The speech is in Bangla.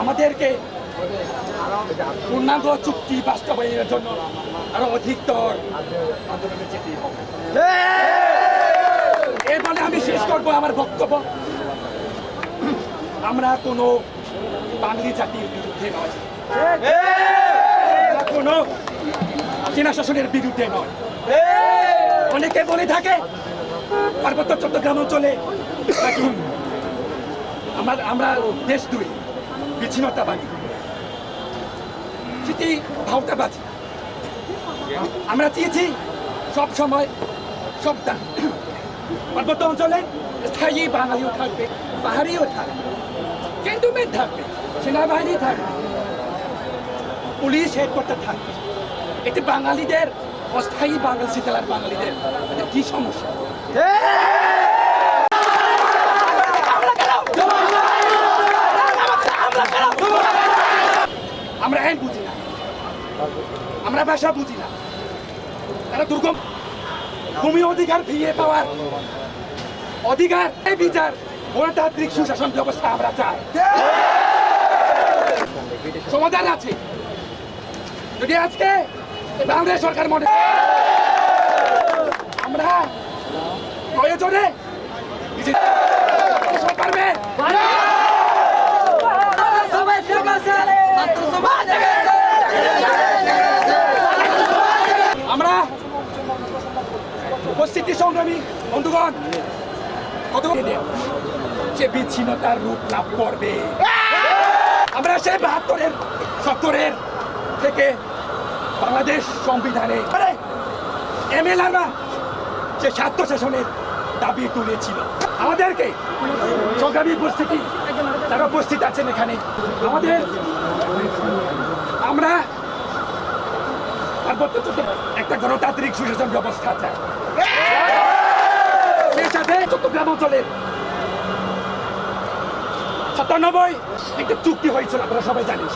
আমাদেরকে পূর্ণাঙ্গ চুক্তি বাস্তবায়নের জন্য আরো অধিকতর আন্দোলনে যেতে হবে। এর ফলে আমি শেষ করবো আমার বক্তব্য। আমরা কোনো বাঙালি জাতির বিরুদ্ধে নয়, কোনো চীনা শাসনের বিরুদ্ধে নয়। অনেকে বলে থাকে পার্বত্য চট্টগ্রাম অঞ্চলে আমরা দেশ দুই বিচ্ছিন্নতাবাদী, সেটি ভাওতাবাদী। আমরা চেয়েছি সব সময় সবটা পার্বত্য অঞ্চলে স্থায়ী বাঙালিও থাকবে, পাহাড়িও থাকবে, ক্যান্টনমেন্ট থাকবে, সেনাবাহিনী থাকবে, পুলিশ হেডকোয়ার্টার থাকবে। এতে বাঙালিদের, অস্থায়ী বাঙালি জেলার বাঙালিদের কি সমস্যা? আমরা আইন বুঝি না, আমরা ভাষা বুঝি না। তারা দুর্গম ভূমি অধিকার ফিরিয়ে পাওয়ার অধিকার, এই বিচার, গণতান্ত্রিক সুশাসন ব্যবস্থা আমরা চাই। সমাধান আছে যদি আজকে বাংলাদেশ সরকার মনে আমরা প্রয়োজনে পারবে আমরা উপস্থিতি সংগ্রামী বন্ধুগণ কত সে বিচ্ছিন্নতার রূপ লাভ করবে। আমরা সে 72-70 থেকে বাংলাদেশ সংবিধানে এমএলএরা সে স্বার্থ শাসনের দাবি তুলেছিল। আমাদেরকে সংগ্রামী উপস্থিতি যারা উপস্থিত আছেন এখানে, আমরা একটা গণতান্ত্রিক সুশাসন ব্যবস্থা চাই। সেই সাথে চট্টগ্রাম অঞ্চলের 97 একটা চুক্তি হয়েছিল, আপনারা সবাই জানেন।